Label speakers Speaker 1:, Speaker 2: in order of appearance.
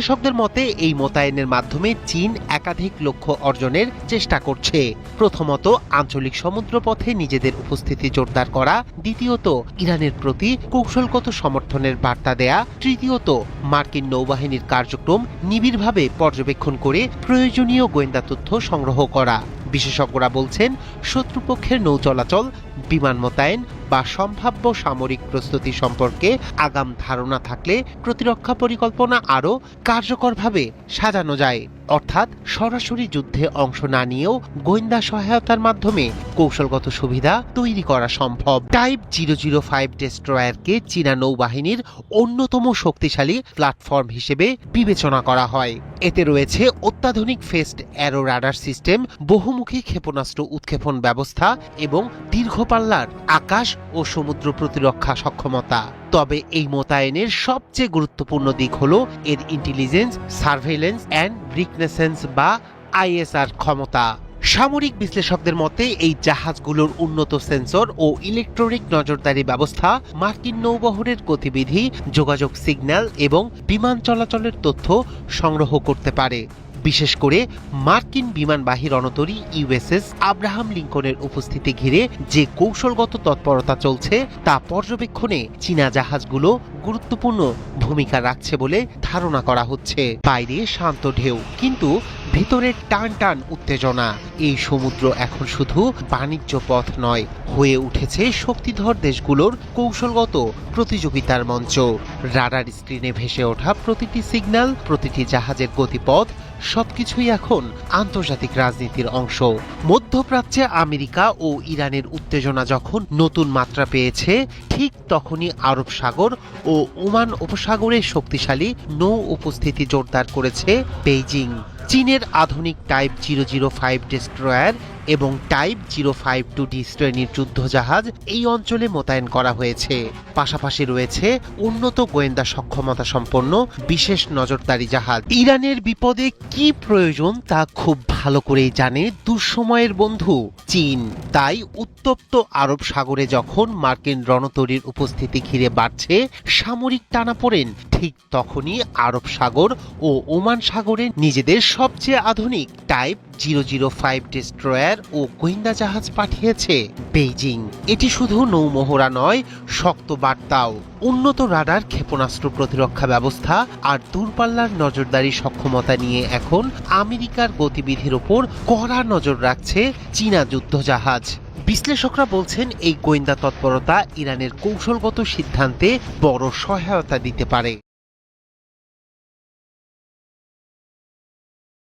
Speaker 1: বিশ্লেষকদের মতে এই মোতায়েনের মাধ্যমে চীন একাধিক লক্ষ্য অর্জনের চেষ্টা করছে। প্রথমত, আঞ্চলিক সমুদ্রপথে নিজেদের উপস্থিতি জোরদার করা, দ্বিতীয়ত ইরানের প্রতি কৌশলগত সমর্থনের বার্তা দেয়া, তৃতীয়ত মার্কিন নৌবাহিনীর কার্যক্রম নিবিড়ভাবে পর্যবেক্ষণ করে প্রয়োজনীয় গোয়েন্দা তথ্য সংগ্রহ করা। বিশেষজ্ঞরা বলছেন, শত্রুপক্ষের নৌ চলাচল, বিমান মোতায়েন বা সম্ভাব্য সামরিক প্রস্তুতি সম্পর্কে আগাম ধারণা থাকলে প্রতিরক্ষা পরিকল্পনা আরও কার্যকরভাবে সাজানো যায়। অর্থাৎ সরাসরি যুদ্ধে অংশ না নিয়েও গোয়েন্দা সহায়তার মাধ্যমে কৌশলগত সুবিধা তৈরি করা সম্ভব। টাইপ 005 ডেস্ট্রয়ারকে চীনা নৌবাহিনীর অন্যতম শক্তিশালী প্ল্যাটফর্ম হিসেবে বিবেচনা করা হয়। এতে রয়েছে অত্যাধুনিক ফেসড অ্যারো রাডার সিস্টেম, বহুমুখী ক্ষেপণাস্ত্র উৎক্ষেপণ ব্যবস্থা এবং দীর্ঘপাল্লার আকাশ ও সমুদ্র প্রতিরক্ষা সক্ষমতা। তবে এই মোতায়েনের সবচেয়ে গুরুত্বপূর্ণ দিক হল এর ইন্টেলিজেন্স, সার্ভেইলেন্স অ্যান্ড রিকনেসেন্স বা আইএসআর ক্ষমতা। সামরিক বিশ্লেষকদের মতে এই জাহাজগুলোর উন্নত সেন্সর ও ইলেকট্রনিক নজরদারি ব্যবস্থা মার্কিন নৌবহরের গতিবিধি, যোগাযোগ সিগন্যাল এবং বিমান চলাচলের তথ্য সংগ্রহ করতে পারে। বিশেষ করে মার্কিন বিমানবাহী রণতরী ইউএসএস আব্রাহাম লিঙ্কনের উপস্থিতি ঘিরে যে কৌশলগত তৎপরতা চলছে তা পর্যবেক্ষণে চীনা জাহাজগুলো গুরুত্বপূর্ণ ভূমিকা রাখছে বলে ধারণা করা হচ্ছে। বাইরে শান্ত ঢেউ, কিন্তু ভিতরে টান টান উত্তেজনা। এই সমুদ্র এখন শুধু বাণিজ্য পথ নয়, হয়ে উঠেছে শক্তিধর দেশগুলোর কৌশলগত প্রতিযোগিতার মঞ্চ। রাডার স্ক্রিনে ভেসে ওঠা প্রতিটি সিগন্যাল, প্রতিটি জাহাজের গতিপথ সবকিছুই এখন আন্তর্জাতিক রাজনীতির অংশ। মধ্যপ্রাচ্যে আমেরিকা ও ইরানের উত্তেজনা যখন নতুন মাত্রা পেয়েছে, ঠিক তখনই আরব সাগর ও ওমান উপসাগরে শক্তিশালী নৌ উপস্থিতি জোরদার করেছে বেইজিং। চীনের আধুনিক টাইপ 005 ডেস্ট্রয়ার এবং টাইপ 052D শ্রেণীর যুদ্ধজাহাজ এই অঞ্চলে মোতায়েন করা হয়েছে। পাশাপাশি রয়েছে উন্নত গোয়েন্দা সক্ষমতা সম্পন্ন বিশেষ নজরদারি জাহাজ। ইরানের বিপদে কি প্রয়োজন তা খুব ভালো করেই জানে দুঃসময়ের বন্ধু চীন। তাই উত্তপ্ত আরব সাগরে যখন মার্কিন রণতরীর উপস্থিতি ঘিরে বাড়ছে সামরিক টানাপোড়েন, ঠিক তখনই আরব সাগর ও ওমান সাগরে নিজেদের সবচেয়ে আধুনিক টাইপ 005 ডেস্ট্রয়ার ও গোয়েন্দা জাহাজ পাঠিয়েছে বেইজিং। এটি শুধু নৌমহড়া নয়, শক্ত বার্তাও। উন্নত রাডার, ক্ষেপণাস্ত্র প্রতিরক্ষা ব্যবস্থা আর দূরপাল্লার নজরদারি সক্ষমতা নিয়ে এখন আমেরিকার গতিবিধির ওপর কড়া নজর রাখছে চীনা যুদ্ধজাহাজ। বিশ্লেষকরা বলছেন, এই গোয়েন্দা তৎপরতা ইরানের কৌশলগত সিদ্ধান্তে বড় সহায়তা দিতে পারে।